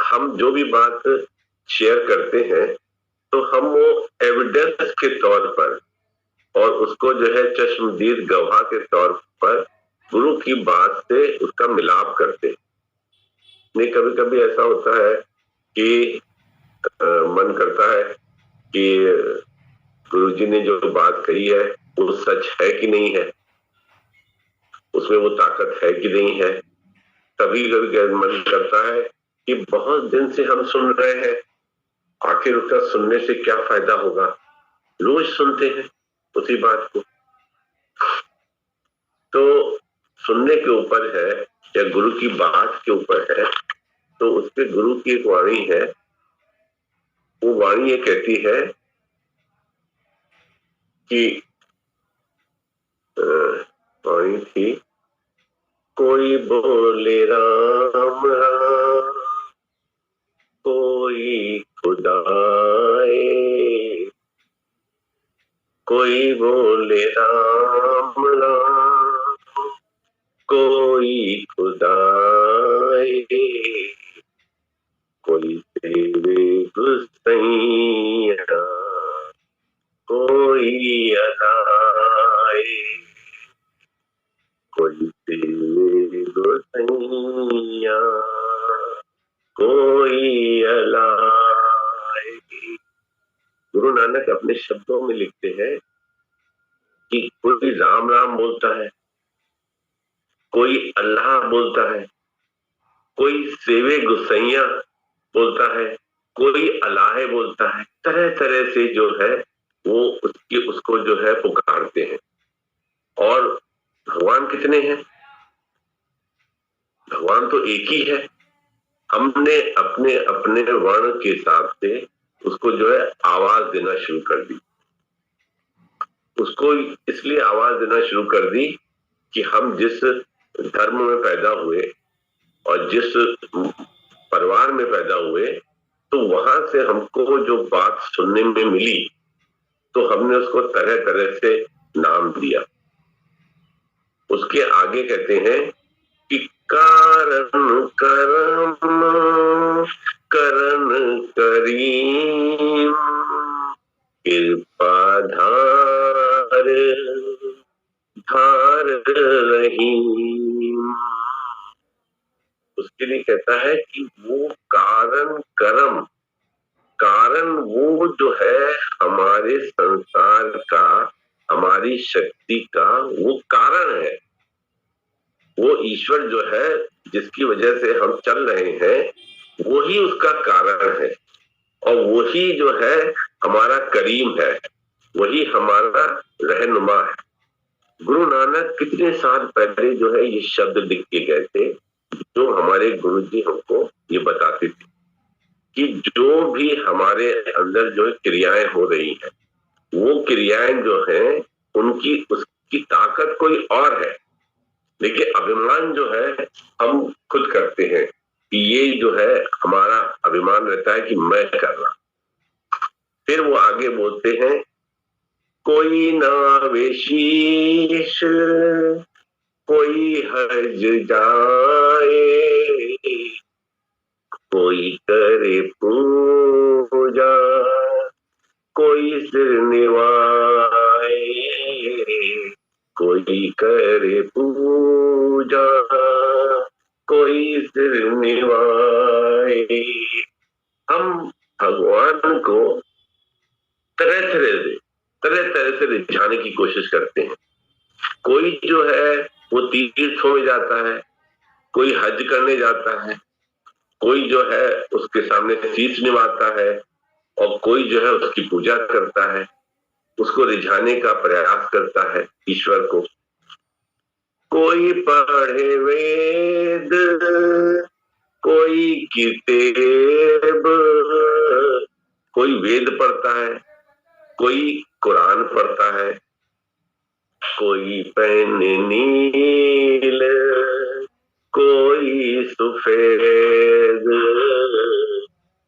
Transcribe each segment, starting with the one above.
हम जो भी बात शेयर करते हैं तो हम वो एविडेंस के तौर पर और उसको जो है चश्मदीद गवाह के तौर पर गुरु की बात से उसका मिलाप करते हैं। नहीं, कभी कभी ऐसा होता है कि मन करता है कि गुरुजी ने जो बात कही है वो सच है कि नहीं है, उसमें वो ताकत है कि नहीं है। कभी कभी मन करता है कि बहुत दिन से हम सुन रहे हैं, आखिर उसका सुनने से क्या फायदा होगा, रोज सुनते हैं उसी बात को। तो सुनने के ऊपर है या गुरु की बात के ऊपर है, तो उसपे गुरु की एक वाणी है, वो वाणी ये कहती है कि वाणी थी, कोई बोले राम राम, कोई खुदाए, कोई बोले राम राम, कोई खुदाए, कोई तेरे गुसैया, कोई अलाए, कोई तेरे गुसैया, कोई अलाए। गुरु नानक अपने शब्दों में लिखते हैं कि कोई राम राम बोलता है, कोई अल्लाह बोलता है, कोई सेवे गुसैया बोलता है, कोई अलाहे बोलता है। तरह तरह से जो है वो उसको जो है पुकारते हैं। और भगवान कितने हैं? भगवान तो एक ही है। हमने अपने अपने वर्ण के हिसाब से उसको जो है आवाज देना शुरू कर दी। उसको इसलिए आवाज देना शुरू कर दी कि हम जिस धर्म में पैदा हुए और जिस परिवार में पैदा हुए, तो वहां से हमको जो बात सुनने में मिली तो हमने उसको तरह तरह से नाम दिया। उसके आगे कहते हैं कि कारण करम करण करीम, कृपा धार धार रहीम। उसके लिए कहता है कि वो कारण करम, कारण वो जो है हमारे संसार का, हमारी शक्ति का वो कारण है। वो ईश्वर जो है जिसकी वजह से हम चल रहे हैं, वही उसका कारण है। और वही जो है हमारा करीम है, वही हमारा रहनुमा है। गुरु नानक कितने साल पहले जो है ये शब्द लिख के गए थे, जो हमारे गुरु जी हमको ये बताते थे कि जो भी हमारे अंदर जो क्रियाएं हो रही हैं, वो क्रियाएं जो हैं उनकी उसकी ताकत कोई और है, लेकिन अभिमान जो है हम खुद करते हैं कि ये जो है हमारा अभिमान रहता है कि मैं कर रहा। फिर वो आगे बोलते हैं, कोई नावे शीश, कोई हज जाए, कोई करे पूजा, कोई सिर निवाए, कोई करे पूजा, कोई सिर निवाए। हम भगवान को तरह तरह से रिझाने की कोशिश करते हैं। कोई जो है वो तीर्थों में जाता है, कोई हज करने जाता है, कोई जो है उसके सामने शीश निभाता है, और कोई जो है उसकी पूजा करता है, उसको रिझाने का प्रयास करता है ईश्वर को। कोई पढ़े वेद, कोई किताब, कोई वेद पढ़ता है, कोई कुरान पढ़ता है, कोई पहने नील, कोई सफेद,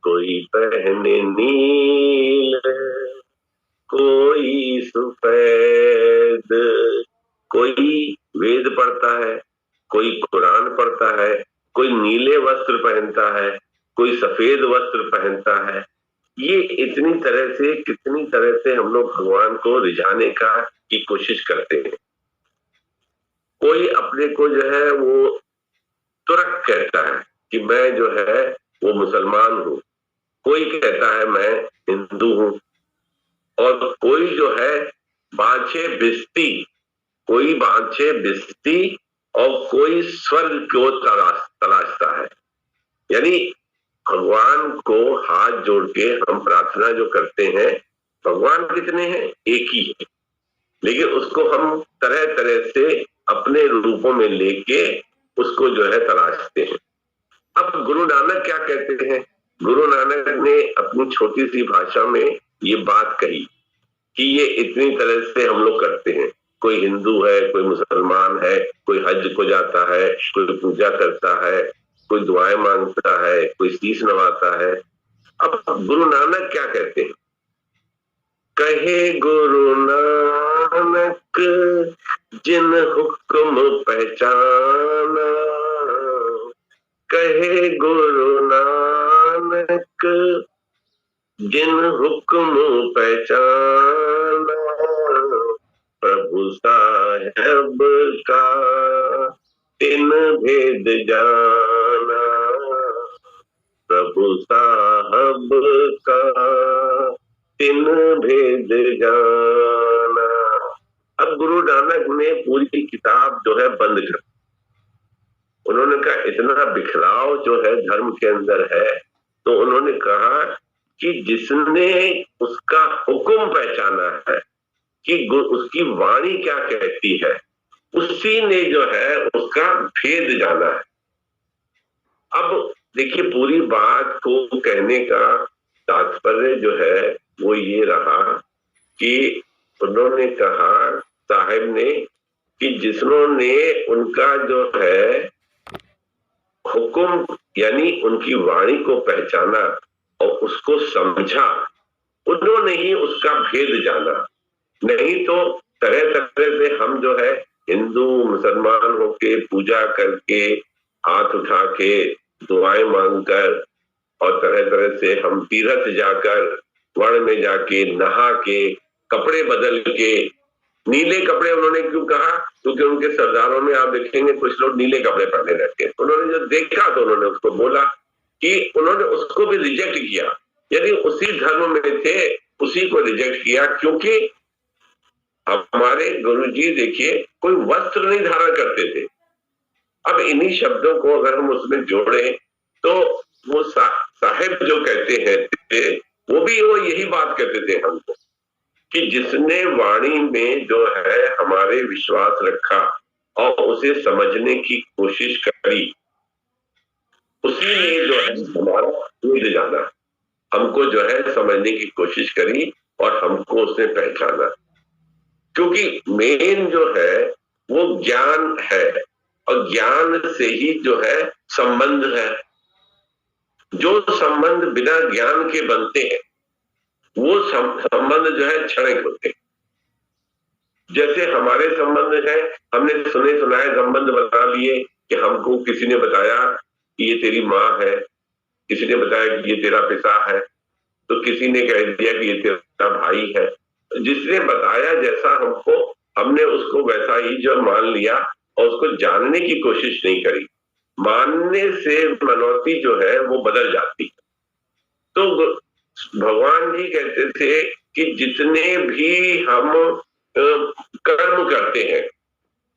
कोई पहने नील, कोई सफेद। कोई वेद पढ़ता है, कोई कुरान पढ़ता है, कोई नीले वस्त्र पहनता है, कोई सफेद वस्त्र पहनता है। ये इतनी तरह से, कितनी तरह से हम लोग भगवान को रिझाने की कोशिश करते हैं। कोई अपने को जो है वो तुरक कहता है कि मैं जो है वो मुसलमान हूँ, कोई कहता है मैं हिंदू हूँ, और कोई जो है बांछे बिस्ती, कोई बांछे बिस्ती और कोई स्वर्ग को तलाशता है। यानी भगवान को हाथ जोड़ के हम प्रार्थना जो करते हैं, भगवान कितने हैं? एक ही है, लेकिन उसको हम तरह तरह से अपने रूपों में लेके उसको जो है तलाशते हैं। अब गुरु नानक क्या कहते हैं? गुरु नानक ने अपनी छोटी सी भाषा में ये बात कही कि ये इतनी तरह से हम लोग करते हैं। कोई हिंदू है, कोई मुसलमान है, कोई हज को जाता है, कोई पूजा करता है, कोई दुआएं मांगता है, कोई शीश नवाता है। अब गुरु नानक क्या कहते हैं? कहे गुरु नानक जिन हुक्म पहचाना, कहे गुरु नानक जिन हुक्म पहचाना, प्रभु साहेब का तिन भेद जाना, प्रभु साहब का तिन भेद जाना। अब गुरु नानक ने पूरी किताब जो है बंद कर, उन्होंने कहा इतना बिखराव जो है धर्म के अंदर है, तो उन्होंने कहा कि जिसने उसका हुक्म पहचाना है कि उसकी वाणी क्या कहती है, उसी ने जो है उसका भेद जाना है। अब देखिए, पूरी बात को कहने का तात्पर्य जो है वो ये रहा कि उन्होंने कहा, साहिब ने, कि जिन्होंने उनका जो है हुक्म यानी उनकी वाणी को पहचाना और उसको समझा, उन्होंने ही उसका भेद जाना। नहीं तो तरह तरह से हम जो है हिंदू मुसलमान होके पूजा करके, हाथ उठा के, दुआएं मांगकर, और तरह तरह से हम तीर्थ जाकर, वर्ण में जाके, नहा के, कपड़े बदल के, नीले कपड़े उन्होंने क्यों कहा? क्योंकि उनके सरदारों में आप देखेंगे कुछ लोग नीले कपड़े पहने रहते हैं। उन्होंने जो देखा तो उन्होंने उसको बोला कि उन्होंने उसको भी रिजेक्ट किया, यदि उसी धर्म में थे उसी को रिजेक्ट किया। क्योंकि हमारे गुरुजी देखिए कोई वस्त्र नहीं धारण करते थे। अब इन्हीं शब्दों को अगर हम उसमें जोड़ें तो वो साहिब जो कहते हैं वो भी वो यही बात कहते थे हमको कि जिसने वाणी में जो है हमारे विश्वास रखा और उसे समझने की कोशिश करी, उसी ने जो है हमारा भेद जाना, हमको जो है समझने की कोशिश करी और हमको उसने पहचाना। क्योंकि मेन जो है वो ज्ञान है, और ज्ञान से ही जो है संबंध है। जो संबंध बिना ज्ञान के बनते हैं वो संबंध जो है क्षणिक होते हैं। जैसे हमारे संबंध है, हमने सुने सुनाए संबंध बना लिए कि हमको किसी ने बताया कि ये तेरी माँ है, किसी ने बताया कि ये तेरा पिता है, तो किसी ने कह दिया कि ये तेरा भाई है। जिसने बताया जैसा हमको, हमने उसको वैसा ही जो मान लिया और उसको जानने की कोशिश नहीं करी। मानने से मनौती जो है वो बदल जाती है। तो भगवान जी कहते थे कि जितने भी हम कर्म करते हैं,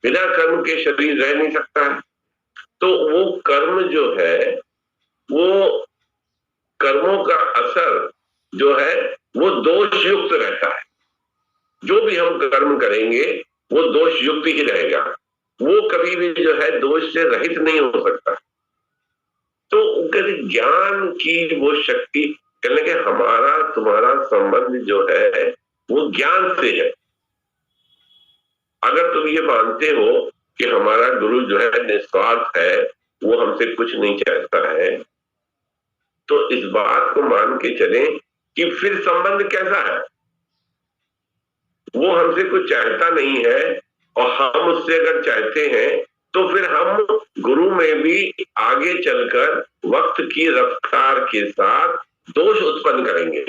बिना कर्म के शरीर रह नहीं सकता है। तो वो कर्म जो है, वो कर्मों का असर जो है वो दोष युक्त रहता है। जो भी हम कर्म करेंगे वो दोष युक्त ही रहेगा, वो कभी भी जो है दोष से रहित नहीं हो सकता। तो ज्ञान की वो शक्ति, कहने के हमारा तुम्हारा संबंध जो है वो ज्ञान से है। अगर तुम ये मानते हो कि हमारा गुरु जो है निस्वार्थ है, वो हमसे कुछ नहीं चाहता है, तो इस बात को मान के चलें कि फिर संबंध कैसा है? वो हमसे कुछ चाहता नहीं है, और हम उससे अगर चाहते हैं तो फिर हम गुरु में भी आगे चलकर वक्त की रफ्तार के साथ दोष उत्पन्न करेंगे।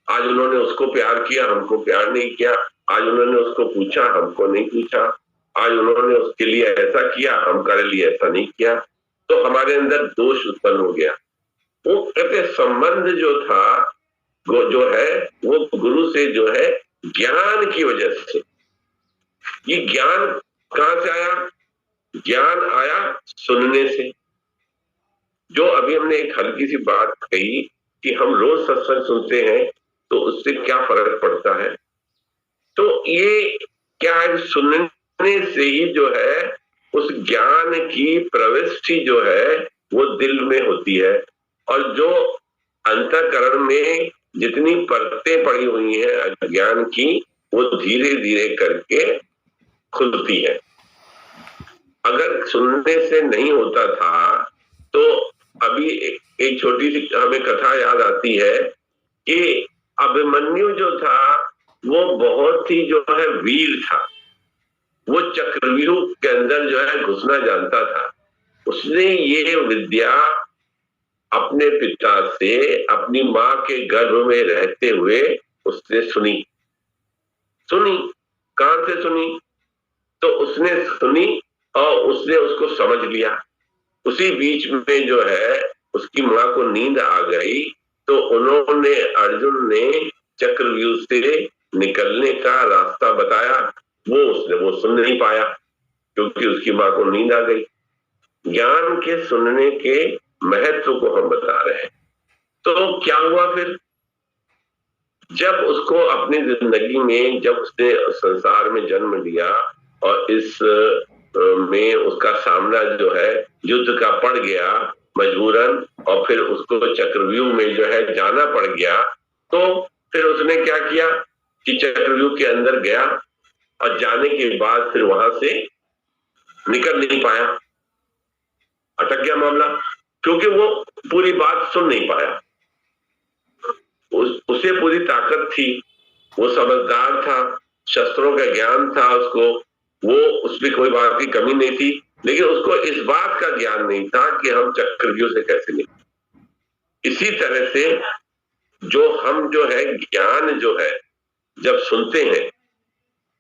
आज उन्होंने उसको प्यार किया, हमको प्यार नहीं किया। आज उन्होंने उसको पूछा, हमको नहीं पूछा। आज उन्होंने उसके लिए ऐसा किया, हमारे लिए ऐसा नहीं किया। तो हमारे अंदर दोष उत्पन्न हो गया। वो कहते संबंध जो था वो जो है वो गुरु से जो है ज्ञान की वजह से। ये ज्ञान कहां से आया? ज्ञान आया सुनने से। जो अभी हमने एक हल्की सी बात कही कि हम रोज सत्संग सुनते हैं तो उससे क्या फर्क पड़ता है, तो ये क्या है, सुनने से ही जो है उस ज्ञान की प्रविष्टि जो है वो दिल में होती है। और जो अंतःकरण में जितनी परतें पड़ी हुई हैं अज्ञान की, वो धीरे धीरे करके खुलती है। अगर सुनने से नहीं होता था तो अभी एक छोटी सी हमें कथा याद आती है कि अभिमन्यु जो था वो बहुत ही जो है वीर था। वो चक्रव्यूह के अंदर जो है घुसना जानता था। उसने ये विद्या अपने पिता से अपनी माँ के गर्भ में रहते हुए उसने सुनी। कहां से सुनी? तो उसने सुनी और उसने उसको समझ लिया। उसी बीच में जो है उसकी माँ को नींद आ गई, तो उन्होंने अर्जुन ने चक्रव्यूह से निकलने का रास्ता बताया। वो सुन नहीं पाया क्योंकि उसकी माँ को नींद आ गई। ज्ञान के सुनने के महत्व को हम बता रहे हैं। तो क्या हुआ फिर? जब उसको अपनी जिंदगी में, जब उसने संसार में जन्म लिया और इस में उसका सामना जो है युद्ध का पड़ गया मजबूरन, और फिर उसको चक्रव्यूह में जो है जाना पड़ गया, तो फिर उसने क्या किया कि चक्रव्यूह के अंदर गया और जाने के बाद फिर वहां से निकल नहीं पाया, अटक गया मामला, क्योंकि वो पूरी बात सुन नहीं पाया। उसे पूरी ताकत थी, वो समझदार था, शस्त्रों का ज्ञान था उसको, वो उसमें कोई बात की कमी नहीं थी, लेकिन उसको इस बात का ज्ञान नहीं था कि हम चक्रव्यूह से कैसे निकले। इसी तरह से जो हम जो है ज्ञान जो है जब सुनते हैं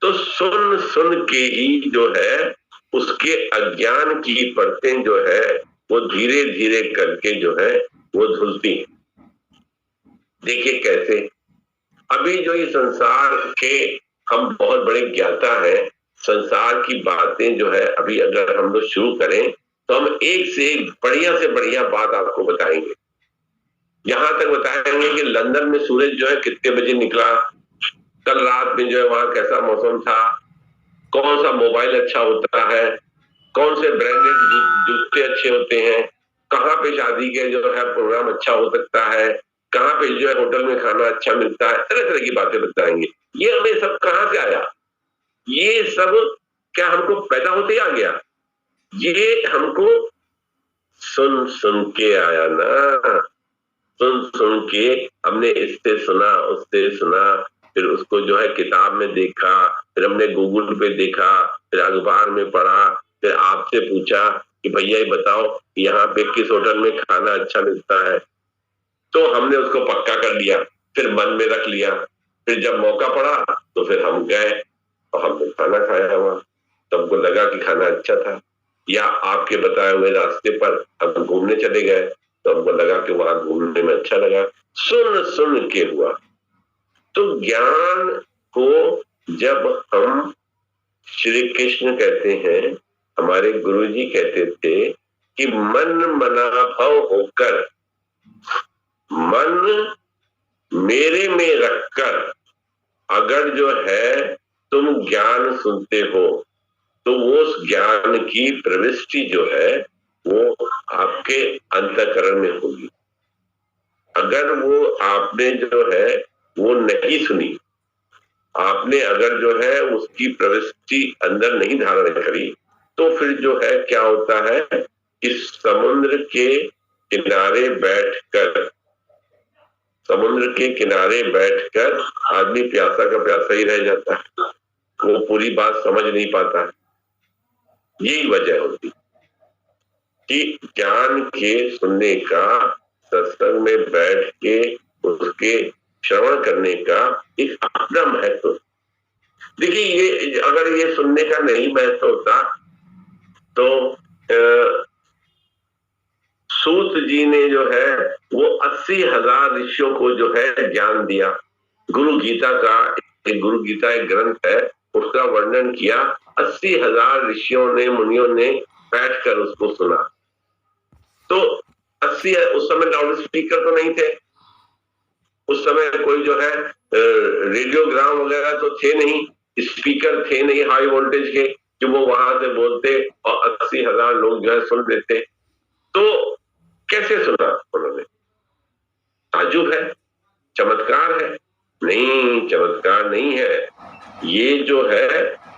तो सुन सुन के ही जो है उसके अज्ञान की परतें जो है वो धीरे धीरे करके जो है वो धुलती हैं। देखिए कैसे अभी जो ये संसार के हम बहुत बड़े ज्ञाता हैं, संसार की बातें जो है अभी अगर हम लोग शुरू करें तो हम एक से एक बढ़िया से बढ़िया बात आपको बताएंगे। यहां तक बताएंगे कि लंदन में सूरज जो है कितने बजे निकला, कल रात में जो है वहां कैसा मौसम था, कौन सा मोबाइल अच्छा होता है, कौन से ब्रांडेड जूते अच्छे होते हैं, कहाँ पे शादी के जो है प्रोग्राम अच्छा हो सकता है, कहाँ पे जो है होटल में खाना अच्छा मिलता है, तरह तरह की बातें बताएंगे। ये हमें सब कहाँ से आया? ये सब क्या हमको पैदा होते ही आ गया? ये हमको सुन सुन के आया ना। सुन सुन के हमने इससे सुना, उससे सुना, फिर उसको जो है किताब में देखा, फिर हमने गूगल पे देखा, फिर अखबार में पढ़ा, फिर आपसे पूछा कि भैया ये बताओ यहाँ पे किस होटल में खाना अच्छा मिलता है, तो हमने उसको पक्का कर लिया, फिर मन में रख लिया। फिर जब मौका पड़ा तो फिर हम गए और हमने खाना खाया वहां, तो हमको लगा कि खाना अच्छा था। या आपके बताए हुए रास्ते पर हम घूमने चले गए तो हमको लगा कि वहां घूमने में अच्छा लगा। सुन सुन के हुआ। तो ज्ञान को जब हम, श्री कृष्ण कहते हैं, हमारे गुरुजी कहते थे कि मन मना भव होकर, मन मेरे में रखकर अगर जो है तुम ज्ञान सुनते हो तो वो उस ज्ञान की प्रविष्टि जो है वो आपके अंतःकरण में होगी। अगर वो आपने जो है वो नहीं सुनी, आपने अगर जो है उसकी प्रविष्टि अंदर नहीं धारण करी, तो फिर जो है क्या होता है कि समुद्र के किनारे बैठकर, समुद्र के किनारे बैठकर आदमी प्यासा का प्यासा ही रह जाता है, वो पूरी बात समझ नहीं पाता है। यही वजह होती कि ज्ञान के सुनने का, सत्संग में बैठ के उसके श्रवण करने का एक अपना महत्व। देखिए, ये अगर ये सुनने का नहीं महत्व होता तो सूत जी ने जो है वो 80,000 ऋषियों को जो है ज्ञान दिया। गुरु गीता का गुरु गीता एक ग्रंथ है, उसका वर्णन किया। 80,000 ऋषियों ने, मुनियों ने बैठकर उसको सुना। तो 80, उस समय लाउड स्पीकर तो नहीं थे, उस समय कोई जो है रेडियोग्राम वगैरह तो थे नहीं, स्पीकर थे नहीं हाई वोल्टेज के कि वो वहां से बोलते और 80,000 लोग जो है सुन लेते। तो कैसे सुना उन्होंने? ताजुब है, चमत्कार है? नहीं, चमत्कार नहीं है। ये जो है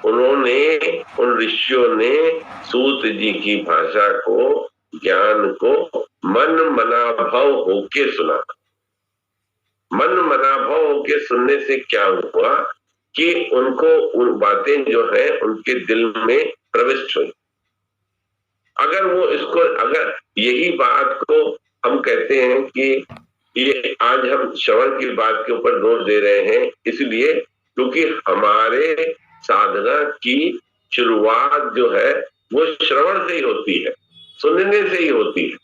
उन्होंने, उन ऋषियों ने सूत जी की भाषा को, ज्ञान को मन मनाभव होके सुना। मन मनाभव होके सुनने से क्या हुआ कि उनको उन बातें जो है उनके दिल में प्रविष्ट हुई। अगर वो इसको, अगर यही बात को हम कहते हैं कि ये आज हम श्रवण की बात के ऊपर जोर दे रहे हैं, इसलिए क्योंकि हमारे साधना की शुरुआत जो है वो श्रवण से ही होती है, सुनने से ही होती है।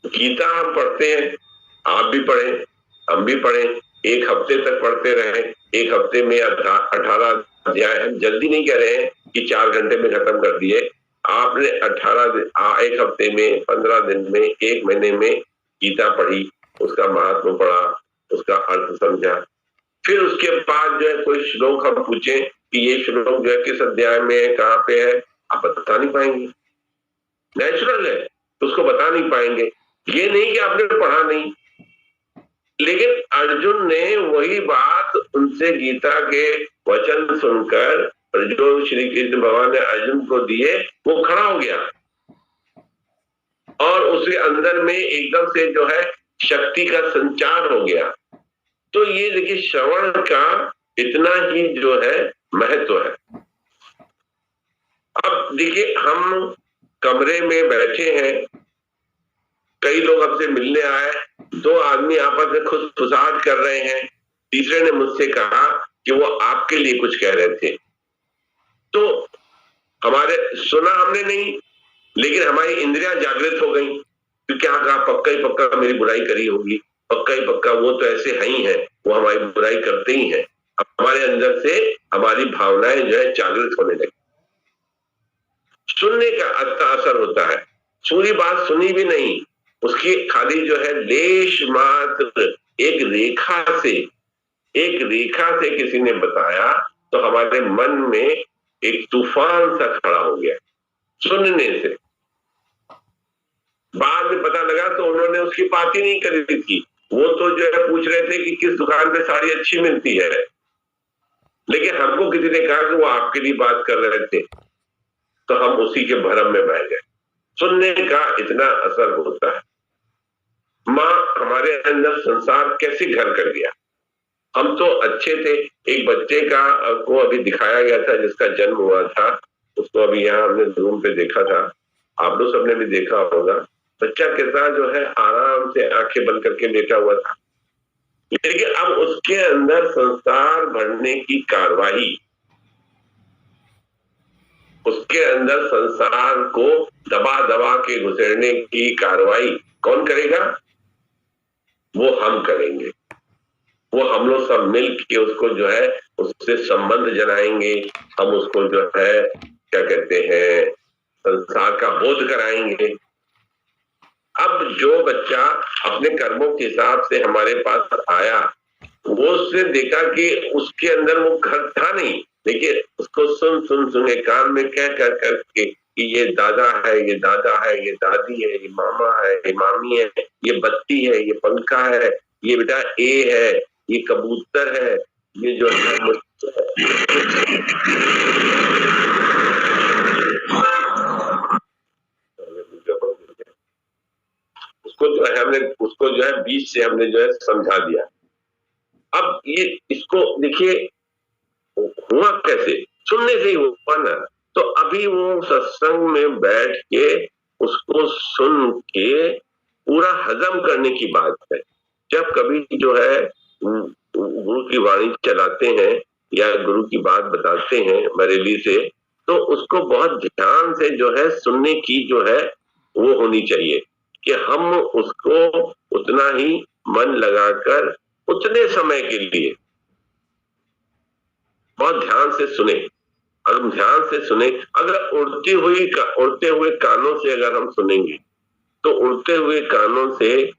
गीता हम पढ़ते हैं, आप भी पढ़ें, हम भी पढ़ें, एक हफ्ते तक पढ़ते रहे। एक हफ्ते में 18 अध्याय, हम जल्दी नहीं कह रहे हैं कि 4 घंटे में खत्म कर दिए। आपने 1 हफ्ते में, 15 दिन में, 1 महीने में गीता पढ़ी, उसका महात्मा पढ़ा, उसका अर्थ समझा। फिर उसके बाद जो है कोई श्लोक हम पूछे कि ये श्लोक जो है किस अध्याय में है, कहाँ पे है, आप बता नहीं पाएंगे। नेचुरल है, तो उसको बता नहीं पाएंगे। ये नहीं कि आपने पढ़ा नहीं, लेकिन अर्जुन ने वही बात उनसे गीता के वचन सुनकर जो श्री कृष्ण भगवान ने अर्जुन को दिए, वो खड़ा हो गया और उसके अंदर में एकदम से जो है शक्ति का संचार हो गया। तो ये देखिए, श्रवण का इतना ही जो है महत्व है। अब देखिए, हम कमरे में बैठे हैं, कई लोग हमसे मिलने आए, 2 आदमी आपस में खुशफुसाहट कर रहे हैं, तीसरे ने मुझसे कहा कि वो आपके लिए कुछ कह रहे थे। तो हमारे सुना हमने नहीं, लेकिन हमारी इंद्रियां जागृत हो गई कि क्या कहा, पक्का ही पक्का मेरी बुराई करी होगी, पक्का ही पक्का वो तो ऐसे है ही है, वो हमारी बुराई करते ही है। हमारे अंदर से हमारी भावनाएं जो है जागृत होने लगी। सुनने का अच्छा असर होता है। पूरी बात सुनी भी नहीं, उसकी खाली जो है लेश मात्र एक रेखा से किसी ने बताया तो हमारे मन में एक तूफान सा खड़ा हो गया सुनने से। बाद में पता लगा तो उन्होंने उसकी बात ही नहीं करी थी, वो तो जो है पूछ रहे थे कि किस दुकान पे साड़ी अच्छी मिलती है, लेकिन हमको किसी ने कहा कि वो आपके लिए बात कर रहे थे, तो हम उसी के भरम में बह गए। सुनने का इतना असर होता है। माँ हमारे अंदर संसार कैसे घर कर गया। हम तो अच्छे थे, एक बच्चे का को अभी दिखाया गया था जिसका जन्म हुआ था, उसको अभी यहाँ हमने जूम पे देखा था, आप लोग सबने भी देखा होगा। बच्चा कैसा जो है आराम से आंखें बंद करके लेटा हुआ था, लेकिन अब उसके अंदर संसार भरने की कार्रवाई, उसके अंदर संसार को दबा दबा के घुसेड़ने की कार्रवाई कौन करेगा? वो हम करेंगे। वो हम लोग सब मिल के उसको जो है उससे संबंध जनाएंगे, हम उसको जो है क्या कहते हैं संसार का बोध कराएंगे। अब जो बच्चा अपने कर्मों के हिसाब से हमारे पास आया, वो उसने देखा कि उसके अंदर वो घर था नहीं, लेकिन उसको सुन सुन सुन के कान में कह कर करके कि ये दादा है, ये दादा है, ये दादी है, ये मामा है, ये मामी है, ये बत्ती है, ये पंखा है, ये बेटा ए है, ये कबूतर है, ये जो है उसको जो है हमने उसको जो है बीच से हमने जो है समझा दिया। अब ये इसको देखिए हुआ कैसे, सुनने से ही हुआ ना। तो अभी वो सत्संग में बैठ के उसको सुन के पूरा हजम करने की बात है। जब कभी जो है गुरु की वाणी चलाते हैं या गुरु की बात बताते हैं बरेली से, तो उसको बहुत ध्यान से जो है सुनने की जो है वो होनी चाहिए कि हम उसको उतना ही मन लगाकर उतने समय के लिए बहुत ध्यान से सुने। अगर हम ध्यान से सुने, अगर उड़ते हुए कानों से अगर हम सुनेंगे तो उड़ते हुए कानों से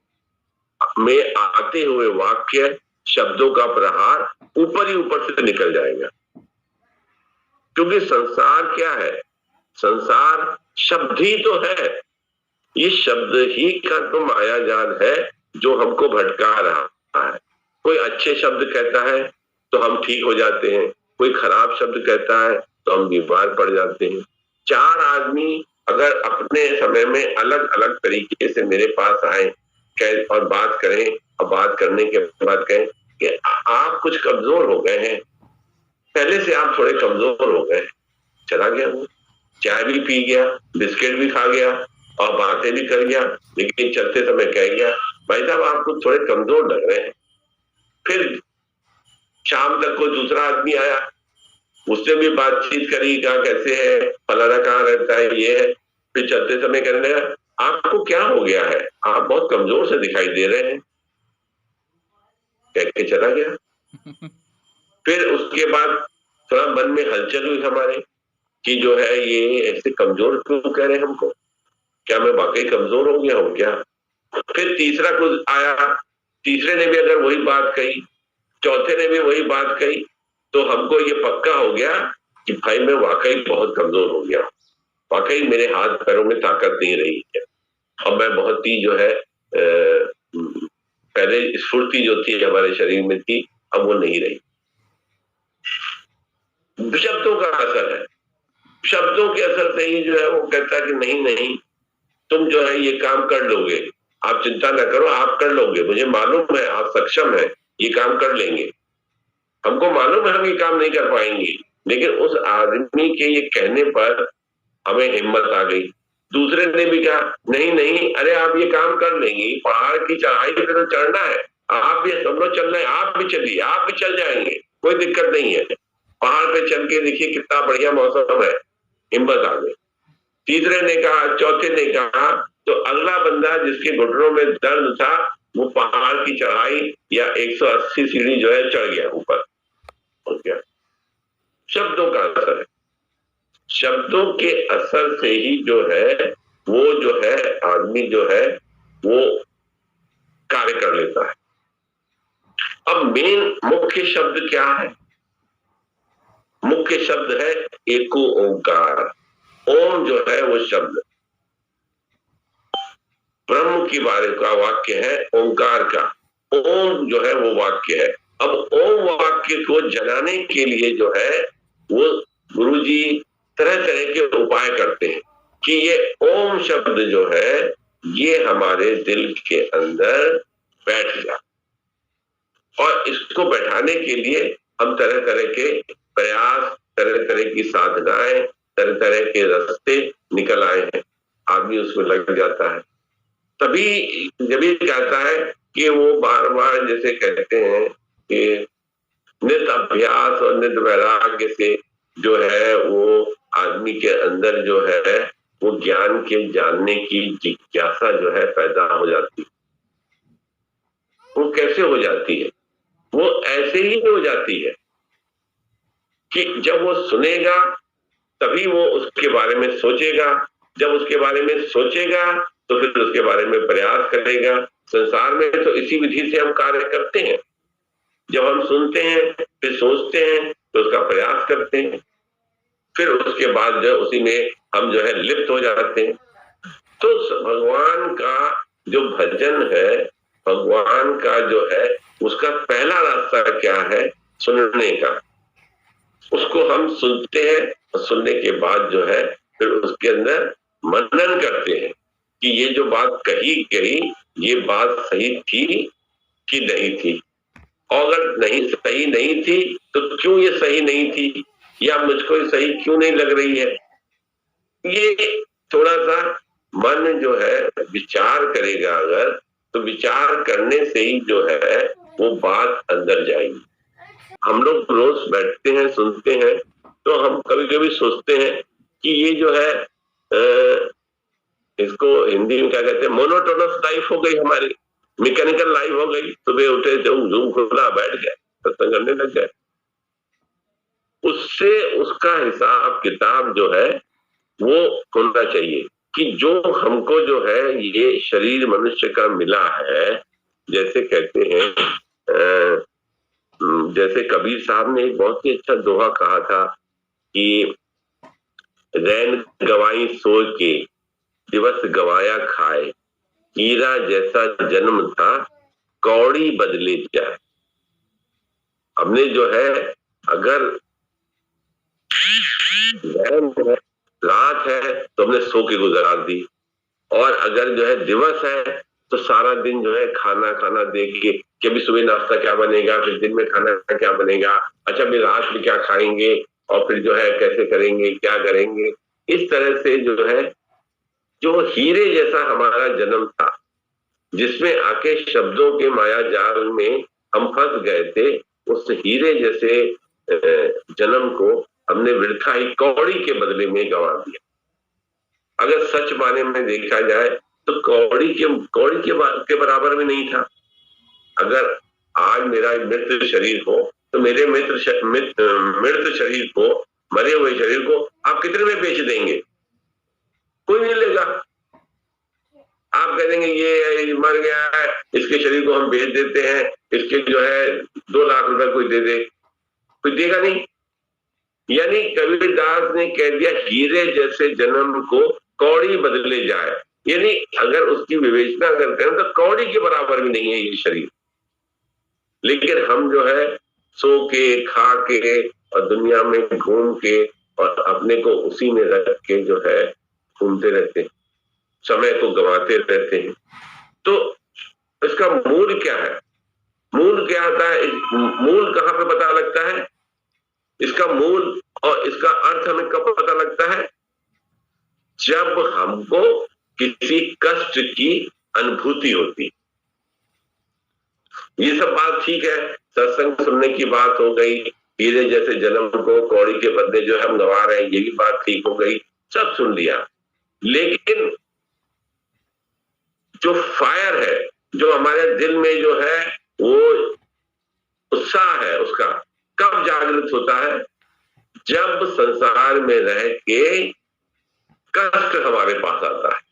में आते हुए वाक्य शब्दों का प्रहार ऊपर ही ऊपर से निकल जाएगा। क्योंकि संसार क्या है? संसार शब्द ही तो है। ये शब्द ही का तो माया जाल है जो हमको भटका रहा है। कोई अच्छे शब्द कहता है तो हम ठीक हो जाते हैं, कोई खराब शब्द कहता है तो हम बीमार पड़ जाते हैं। चार आदमी अगर अपने समय में अलग अलग तरीके से मेरे पास आए और बात करें, और बात करने के बाद कहें कि आप कुछ कमजोर हो गए हैं, पहले से आप थोड़े कमजोर हो गए, चला गया वो, चाय भी पी गया, बिस्किट भी खा गया और बातें भी कर गया, लेकिन चलते समय कह गया भाई साहब आपको थोड़े कमजोर लग रहे हैं। फिर शाम तक कोई दूसरा आदमी आया, उससे भी बातचीत करी, कहा कैसे है, फलाना कहाँ रहता है, ये है। फिर चलते समय कहने लगा आपको क्या हो गया है, आप बहुत कमजोर से दिखाई दे रहे हैं, कह के चला गया। फिर उसके बाद थोड़ा मन में हलचल हुई हमारे कि जो है ये ऐसे कमजोर क्यों कह रहे हैं हमको, क्या मैं वाकई कमजोर हो गया हूँ क्या? फिर तीसरा कुछ आया, तीसरे ने भी अगर वही बात कही, चौथे ने भी वही बात कही, तो हमको ये पक्का हो गया कि भाई मैं वाकई बहुत कमजोर हो गया, वाकई मेरे हाथ पैरों में ताकत नहीं रही है और मैं बहुत ही जो है पहले स्फूर्ति जो थी हमारे शरीर में थी अब वो नहीं रही। शब्दों का असर है, शब्दों के असर से ही जो है वो कहता है कि नहीं नहीं तुम जो है ये काम कर लोगे, आप चिंता ना करो, आप कर लोगे, मुझे मालूम है आप सक्षम है, ये काम कर लेंगे। हमको मालूम है हम ये काम नहीं कर पाएंगे, लेकिन उस आदमी के ये कहने पर हमें हिम्मत आ गई। दूसरे ने भी कहा नहीं नहीं अरे आप ये काम कर लेंगे, पहाड़ की चढ़ाई पे तो चढ़ना है, आप भी सब लोग चल रहे हैं, आप भी चलिए, आप भी चल जाएंगे, कोई दिक्कत नहीं है, पहाड़ पे चल के देखिए कितना बढ़िया मौसम है, हिम्मत आ गई। तीसरे ने कहा, चौथे ने कहा, तो अगला बंदा जिसके घुटनों में दर्द था वो पहाड़ की चढ़ाई या 180 सीढ़ी जो है चढ़ गया ऊपर। हो गया, शब्दों का असर है, शब्दों के असर से ही जो है वो जो है आदमी जो है वो कार्य कर लेता है। अब मेन मुख्य शब्द क्या है? मुख्य शब्द है एको ओंकार। ओम जो है वो शब्द ब्रह्म की बारे का वाक्य है, ओंकार का ओम जो है वो वाक्य है। अब ओम वाक्य को जलाने के लिए जो है वो गुरुजी तरह तरह के उपाय करते हैं कि ये ओम शब्द जो है ये हमारे दिल के अंदर बैठ जाए, और इसको बैठाने के लिए हम तरह तरह के प्रयास, तरह तरह की साधनाएं, तरह तरह के रास्ते निकल आए हैं, आदमी उसमें लग जाता है। तभी जब ये कहता है कि वो बार बार जैसे कहते हैं कि नित अभ्यास और नित वैराग्य से जो है वो आदमी के अंदर जो है वो ज्ञान के जानने की जिज्ञासा जो है पैदा हो जाती है। वो कैसे हो जाती है? वो ऐसे ही हो जाती है कि जब वो सुनेगा तभी वो उसके बारे में सोचेगा, जब उसके बारे में सोचेगा तो फिर उसके बारे में प्रयास करेगा। संसार में तो इसी विधि से हम कार्य करते हैं, जब हम सुनते हैं फिर सोचते हैं तो उसका प्रयास करते हैं, फिर उसके बाद जो उसी में हम जो है लिप्त हो जाते हैं। तो भगवान का जो भजन है, भगवान का जो है उसका पहला रास्ता क्या है? सुनने का। उसको हम सुनते हैं और सुनने के बाद जो है फिर उसके अंदर मनन करते हैं कि ये जो बात कही गई ये बात सही थी कि नहीं थी, और अगर नहीं सही नहीं थी तो क्यों ये सही नहीं थी, या मुझको सही क्यों नहीं लग रही है। ये थोड़ा सा मन जो है विचार करेगा अगर, तो विचार करने से ही जो है वो बात अंदर जाएगी। हम लोग रोज बैठते हैं, सुनते हैं, तो हम कभी कभी सोचते हैं कि ये जो है इसको हिंदी में क्या कहते हैं, मोनोटोनस लाइफ हो गई हमारी, मैकेनिकल लाइफ हो गई। सुबह उठे जूम खुला बैठ गए, सत्संग करने लग गए। उससे उसका हिसाब किताब जो है वो होना चाहिए कि जो हमको जो है ये शरीर मनुष्य का मिला है, जैसे कहते हैं जैसे कबीर साहब ने एक बहुत ही अच्छा दोहा कहा था कि रैन गवाई सोच के दिवस गवाया खाए, हीरा जैसा जन्म था कौड़ी बदले जाए। हमने जो है अगर रात है तो हमने सो के गुजार दी, और अगर जो है दिवस है तो सारा दिन जो है खाना खाना देख के कि अभी सुबह नाश्ता क्या बनेगा, फिर दिन में खाना क्या बनेगा, अच्छा अभी रात में क्या खाएंगे, और फिर जो है कैसे करेंगे, क्या करेंगे। इस तरह से जो है जो हीरे जैसा हमारा जन्म था, जिसमें आके शब्दों के माया जाल में हम फंस गए थे, उस हीरे जैसे जन्म को हमने वृथा ही कौड़ी के बदले में गंवा दिया। अगर सच माने में देखा जाए तो कौड़ी के बराबर में नहीं था। अगर आज मेरा मृत शरीर हो तो मेरे मृत शरीर को, मरे हुए शरीर को आप कितने में बेच देंगे? कोई नहीं लेगा। आप कह देंगे ये मर गया है, इसके शरीर को हम बेच देते हैं, इसके जो है 2 लाख रुपए कोई दे दे, कोई देगा नहीं। यानी कबीरदास ने कह दिया हीरे जैसे जन्म को कौड़ी बदले जाए, यानी अगर उसकी विवेचना अगर करें तो कौड़ी के बराबर भी नहीं है ये शरीर। लेकिन हम जो है सो के खा के और दुनिया में घूम के और अपने को उसी में रख के जो है घूमते रहते हैं, समय को गंवाते रहते हैं। तो इसका मूल क्या है? मूल क्या होता है? मूल कहाँ पे पता लगता है? इसका मूल और इसका अर्थ हमें कब पता लगता है? जब हमको किसी कष्ट की अनुभूति होती। ये सब बात ठीक है, सत्संग सुनने की बात हो गई, हीरे जैसे जन्म को कौड़ी के बदले जो हम गंवा रहे हैं, ये भी बात ठीक हो गई, सब सुन लिया। लेकिन जो फायर है, जो हमारे दिल में जो है वो उत्साह है, उसका कब जागृत होता है? जब संसार में रह के कष्ट हमारे पास आता है।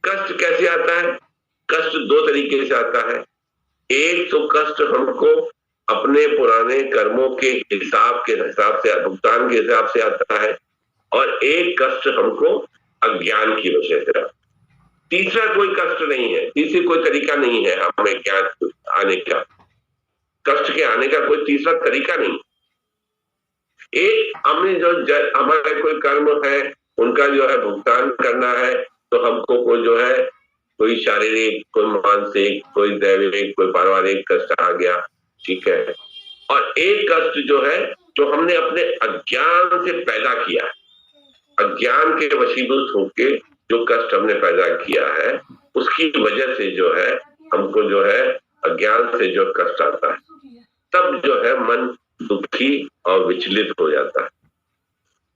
कष्ट कैसे आता है? कष्ट 2 तरीके से आता है। एक तो कष्ट हमको अपने पुराने कर्मों के हिसाब से, भुगतान के हिसाब से आता है, और एक कष्ट हमको अज्ञान की वजह से आता है। तीसरा कोई कष्ट नहीं है, तीसरी कोई तरीका नहीं है हमें ज्ञान आने का, कष्ट के आने का कोई तीसरा तरीका नहीं। एक हमने जो हमारे कोई कर्म है उनका जो है भुगतान करना है, तो हमको कोई जो है कोई शारीरिक, कोई मानसिक, कोई दैविक, कोई पारिवारिक कष्ट आ गया, ठीक है। और एक कष्ट जो है जो हमने अपने अज्ञान से पैदा किया है, अज्ञान के वशीभूत होके जो कष्ट हमने पैदा किया है, उसकी वजह से जो है हमको जो है अज्ञान से जो कष्ट आता है, तब जो है मन दुखी और विचलित हो जाता है।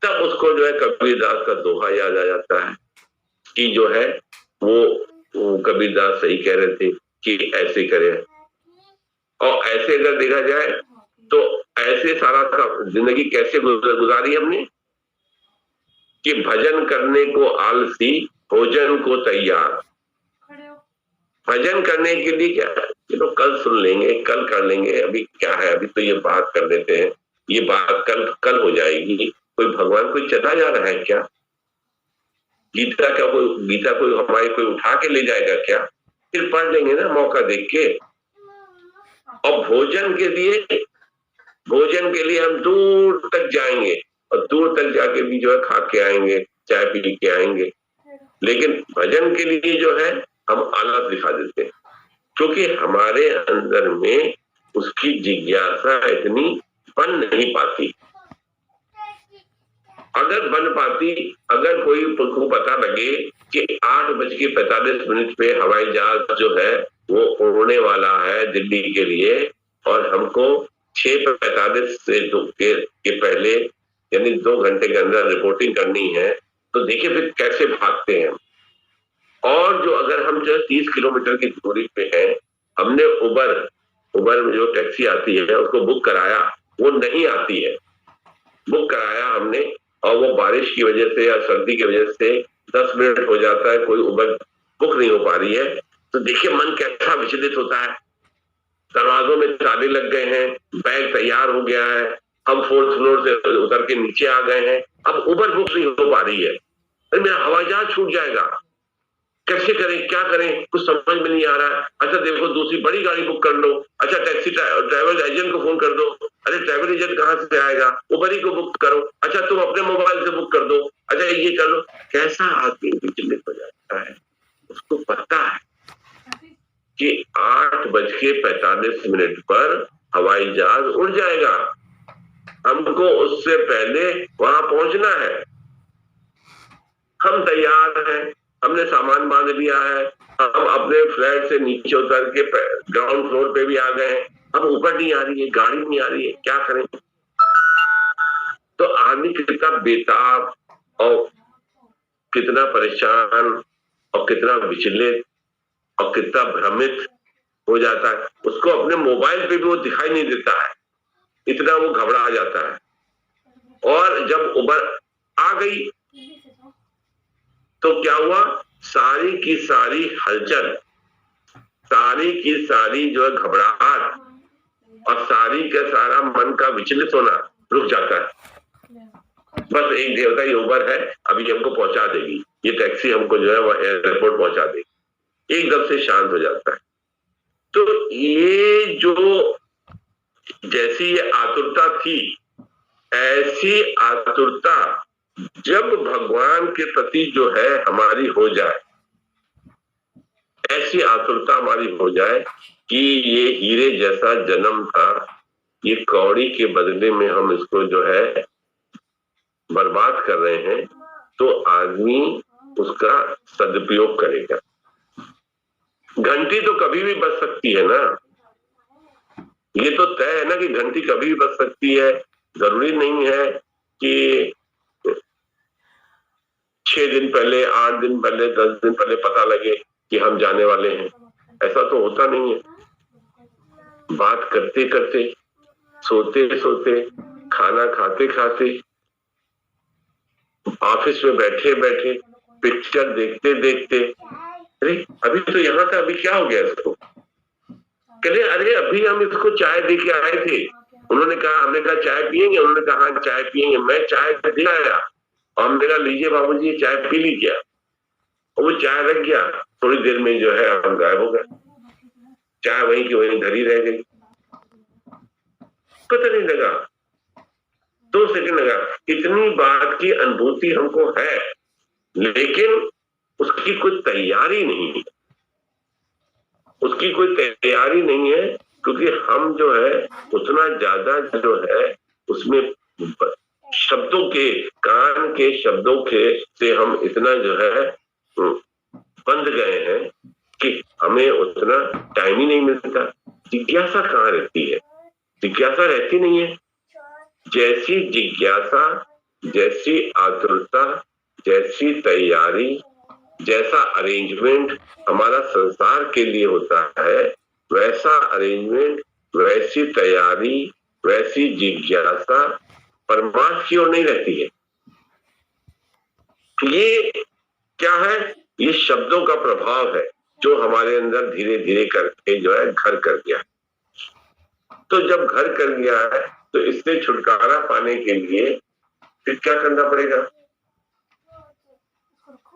तब उसको जो है कबीरदास का दोहा याद आ जाता है कि जो है वो कबीरदास सही कह रहे थे कि ऐसे करें। और ऐसे अगर देखा जाए तो ऐसे सारा जिंदगी कैसे गुजारी हमने कि भजन करने को आलसी, भोजन को तैयार। भजन करने के लिए क्या है, ये तो कल सुन लेंगे, कल कर लेंगे, अभी क्या है, अभी तो ये बात कर लेते हैं, ये बात कल हो जाएगी। कोई भगवान कोई चला जा रहा है क्या? गीता कोई हमारी कोई उठा के ले जाएगा क्या? फिर पढ़ लेंगे ना मौका देख के। और भोजन के लिए हम दूर तक जाएंगे, और दूर तक जाके भी जो है खा के आएंगे, चाय पी के आएंगे। लेकिन भजन के लिए जो है हम आलस दिखा देते हैं, क्योंकि हमारे अंदर में उसकी जिज्ञासा इतनी बन नहीं पाती। अगर बन पाती, अगर कोई को पता लगे कि 8:45 पे हवाई जहाज जो है वो उड़ने वाला है दिल्ली के लिए, और हमको 6:45 से के पहले यानी 2 घंटे के अंदर रिपोर्टिंग करनी है, तो देखिए फिर कैसे भागते हैं। और जो अगर हम जो 30 किलोमीटर की दूरी पे है, हमने उबर उबर में जो टैक्सी आती है उसको बुक कराया, वो नहीं आती है। बुक कराया हमने और वो बारिश की वजह से या सर्दी की वजह से 10 मिनट हो जाता है, कोई उबर बुक नहीं हो पा रही है, तो देखिए मन कैसा विचलित होता है। दरवाजों में ताले लग गए हैं, बैग तैयार हो गया है, हम 4th फ्लोर से उतर के नीचे आ गए हैं, अब उबर बुक नहीं हो पा रही है, अरे मेरा हवाई जहाज छूट जाएगा, कैसे करें, क्या करें, कुछ समझ में नहीं आ रहा है। अच्छा देखो दूसरी बड़ी गाड़ी बुक कर लो, अच्छा टैक्सी ट्रैवल एजेंट को फोन कर दो, अरे ट्रैवल एजेंट कहाँ से आएगा, उबर ही को बुक करो, अच्छा तुम अपने मोबाइल से बुक कर दो, अच्छा ये कर लो। कैसा आदमी विचलित हो जाता है, उसको पता है कि 8:45 पर हवाई जहाज उड़ जाएगा, हमको उससे पहले वहां पहुंचना है, हम तैयार हैं, हमने सामान बांध लिया है, हम अपने फ्लैट से नीचे उतर के ग्राउंड फ्लोर पे भी आ गए हैं, अब ऊपर नहीं आ रही है, गाड़ी नहीं आ रही है, क्या करें। तो आदमी कितना बेताब और कितना परेशान और कितना विचलित और कितना भ्रमित हो जाता है, उसको अपने मोबाइल पे भी वो दिखाई नहीं देता है, इतना वो घबरा जाता है। और जब उबर आ गई तो क्या हुआ, सारी की सारी हलचल, सारी की सारी जो है घबराहट और सारी का सारा मन का विचलित होना रुक जाता है। बस एक देवता ही उबर है, अभी हमको पहुंचा देगी, ये टैक्सी हमको जो है वो एयरपोर्ट पहुंचा देगी, एकदम से शांत हो जाता है। तो ये जो जैसी ये आतुरता थी, ऐसी आतुरता जब भगवान के प्रति जो है हमारी हो जाए, ऐसी आतुरता हमारी हो जाए कि ये हीरे जैसा जन्म था, ये कौड़ी के बदले में हम इसको जो है बर्बाद कर रहे हैं, तो आदमी उसका सदुपयोग करेगा। घंटी तो कभी भी बज सकती है ना, ये तो तय है ना कि घंटी कभी भी बज सकती है, जरूरी नहीं है कि 6 दिन पहले, 8 दिन पहले, 10 दिन पहले पता लगे कि हम जाने वाले हैं, ऐसा तो होता नहीं है। बात करते करते, सोते सोते, खाना खाते खाते, ऑफिस में बैठे बैठे, पिक्चर देखते देखते, अरे अभी तो यहाँ था, अभी क्या हो गया इसको, कहते अरे अभी हम इसको चाय दे के आए थे, उन्होंने कहा, हमने कहा चाय पियेंगे, उन्होंने कहा हाँ चाय पियेंगे, मैं चाय दे आया और हमने कहा लीजिए बाबूजी चाय पी लीजिए, और वो चाय रख गया, थोड़ी देर में जो है हम गायब हो गए, चाय वहीं की वहीं धरी रह गई, पता नहीं लगा, 2 सेकंड लगा। इतनी बात की अनुभूति हमको है, लेकिन उसकी कोई तैयारी नहीं है, उसकी कोई तैयारी नहीं है, क्योंकि हम जो है उतना ज्यादा जो है उसमें शब्दों के, कान के शब्दों के से हम इतना जो है बंध गए हैं कि हमें उतना टाइम ही नहीं मिलता। जिज्ञासा कहाँ रहती है, जिज्ञासा रहती नहीं है। जैसी जिज्ञासा, जैसी आतुरता, जैसी तैयारी, जैसा अरेंजमेंट हमारा संसार के लिए होता है, वैसा अरेंजमेंट, वैसी तैयारी, वैसी जिज्ञासा परमार्थ की ओर नहीं रहती है। ये क्या है, ये शब्दों का प्रभाव है जो हमारे अंदर धीरे धीरे करके जो है घर कर गया। तो जब घर कर गया है तो इससे छुटकारा पाने के लिए फिर क्या करना पड़ेगा,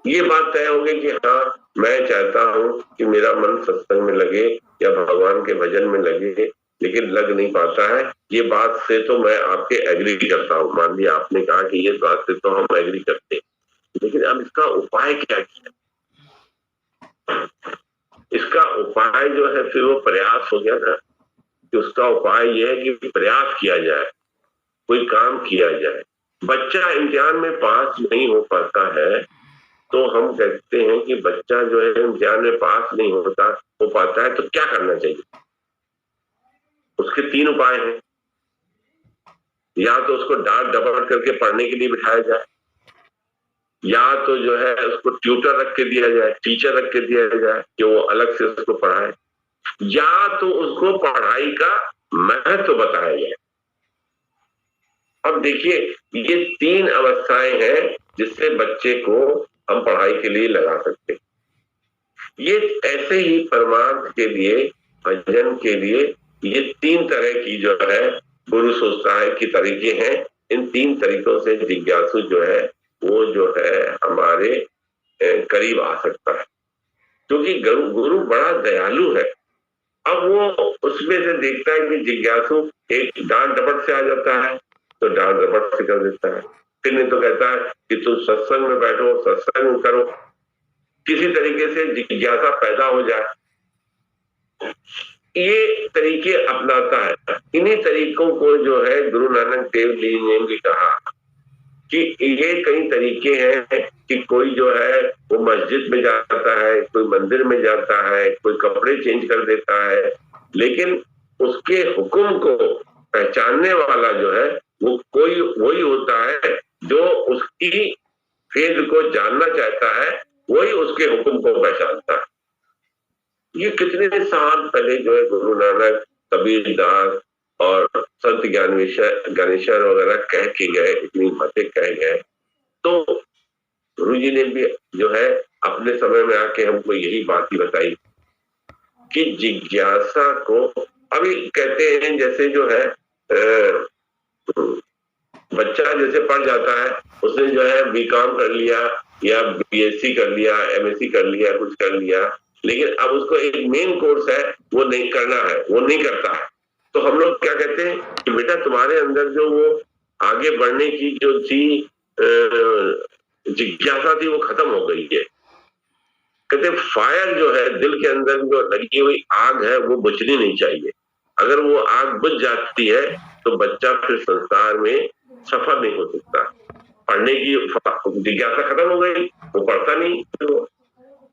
ये बात तय होगी कि हाँ मैं चाहता हूं कि मेरा मन सत्संग में लगे या भगवान के भजन में लगे, लेकिन लग नहीं पाता है। ये बात से तो मैं आपके एग्री करता हूँ, मान लिया आपने कहा कि ये बात से तो हम एग्री करते हैं, लेकिन अब इसका उपाय क्या किया, इसका उपाय जो है फिर वो प्रयास हो गया ना, कि उसका उपाय यह है कि प्रयास किया जाए, कोई काम किया जाए। बच्चा इम्तिहान में पास नहीं हो पाता है तो हम कहते हैं कि बच्चा जो है इम्तिहान में पास नहीं हो पाता है तो क्या करना चाहिए? उसके 3 उपाय हैं। या तो उसको डांट डपट करके पढ़ने के लिए बिठाया जाए, या तो जो है उसको ट्यूटर रख के दिया जाए, टीचर रख के दिया जाए कि वो अलग से उसको पढ़ाए, या तो उसको पढ़ाई का महत्व बताया जाए। अब देखिए, ये 3 अवस्थाएं हैं जिससे बच्चे को हम पढ़ाई के लिए लगा सकते हैं। ये ऐसे ही परमार्थ के लिए, भजन के लिए, ये 3 तरह की जो है गुरु सोचता है कि तरीके हैं। इन 3 तरीकों से जिज्ञासु जो है वो जो है हमारे करीब आ सकता है, क्योंकि गुरु बड़ा दयालु है। अब वो उसमें से देखता है कि जिज्ञासु एक डांट डपट से आ जाता है तो डांट डपट से कर देता है, फिर नहीं तो कहता है कि तुम सत्संग में बैठो, सत्संग करो, किसी तरीके से जिज्ञासा पैदा हो जाए। ये तरीके अपनाता है। इन्हीं तरीकों को जो है गुरु नानक देव जी ने भी कहा कि ये कई तरीके हैं कि कोई जो है वो मस्जिद में जाता है, कोई मंदिर में जाता है, कोई कपड़े चेंज कर देता है, लेकिन उसके हुक्म को पहचानने वाला जो है वो कोई वही होता है जो उसकी फेद को जानना चाहता है, वही उसके हुक्म को पहचानता है। ये कितने साल पहले जो है गुरु नानक, कबीर दास और संत ज्ञानेश्वर वगैरह कह के गए, इतनी बातें कह गए, तो गुरु जी ने भी जो है अपने समय में आके हमको यही बात ही बताई कि जिज्ञासा को, अभी कहते हैं जैसे जो है बच्चा जैसे पढ़ जाता है, उसने जो है बीकॉम कर लिया या बीएससी कर लिया, एमएससी कर लिया, कुछ कर लिया, लेकिन अब उसको एक मेन कोर्स है वो नहीं करना है, वो नहीं करता है, तो हम लोग क्या कहते हैं कि बेटा तुम्हारे अंदर जो वो आगे बढ़ने की जो थी जिज्ञासा थी वो खत्म हो गई है। कहते फायर जो है दिल के अंदर जो लगी हुई आग है वो बुझनी नहीं चाहिए। अगर वो आग बुझ जाती है तो बच्चा फिर संसार में सफल नहीं हो सकता। पढ़ने की जिज्ञासा खत्म हो गई, वो पढ़ता नहीं,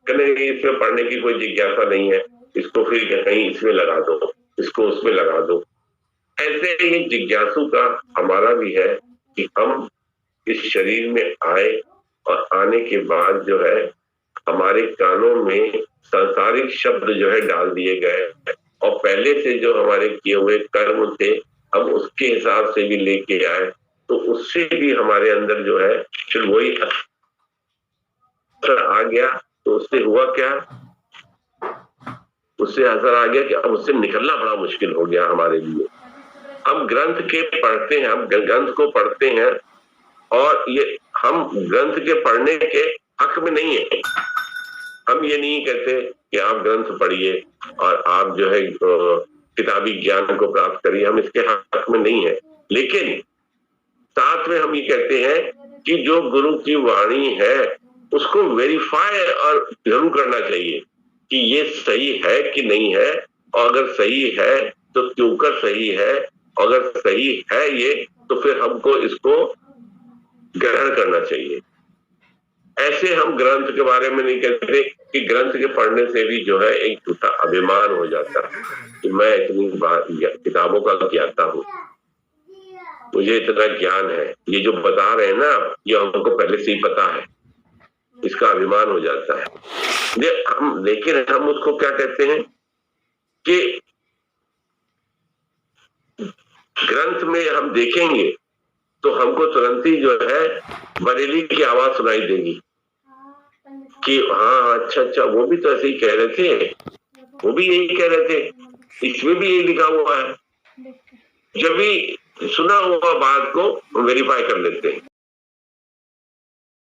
कहने इसमें पढ़ने की कोई जिज्ञासा नहीं है, इसको फिर कहीं इसमें लगा दो, इसको उसमें लगा दो। ऐसे ही जिज्ञासु का हमारा भी है कि हम इस शरीर में आए और आने के बाद जो है हमारे कानों में सांसारिक शब्द जो है डाल दिए गए और पहले से जो हमारे किए हुए कर्म थे हम उसके हिसाब से भी लेके आए, तो उससे भी हमारे अंदर जो है फिर वही असर आ गया। तो उससे हुआ क्या, उससे असर आ गया कि अब उससे निकलना बड़ा मुश्किल हो गया हमारे लिए। हम ग्रंथ के पढ़ते हैं, हम ग्रंथ को पढ़ते हैं और ये हम ग्रंथ के पढ़ने के हक में नहीं है। हम ये नहीं कहते कि आप ग्रंथ पढ़िए और आप जो है किताबी ज्ञान को प्राप्त करिए, हम इसके हक में नहीं है, लेकिन साथ में हम ये कहते हैं कि जो गुरु की वाणी है उसको वेरीफाई और जरूर करना चाहिए कि ये सही है कि नहीं है, और अगर सही है तो क्यों कर सही है, अगर सही है ये तो फिर हमको इसको ग्रहण करना चाहिए। ऐसे हम ग्रंथ के बारे में नहीं कहते कि ग्रंथ के पढ़ने से भी जो है एक झूठा अभिमान हो जाता है कि मैं इतनी किताबों का ज्ञाता हूँ, मुझे इतना ज्ञान है, ये जो बता रहे हैं ना ये हमको पहले से ही पता है, इसका अभिमान हो जाता है। लेकिन हम उसको क्या कहते हैं कि ग्रंथ में हम देखेंगे तो हमको तुरंत ही जो है बरेली की आवाज सुनाई देगी कि हाँ अच्छा वो भी तो ऐसे ही कह रहे थे, वो भी यही कह रहे थे, इसमें भी यही लिखा हुआ है। जब भी सुना हुआ बात को वेरीफाई कर लेते हैं।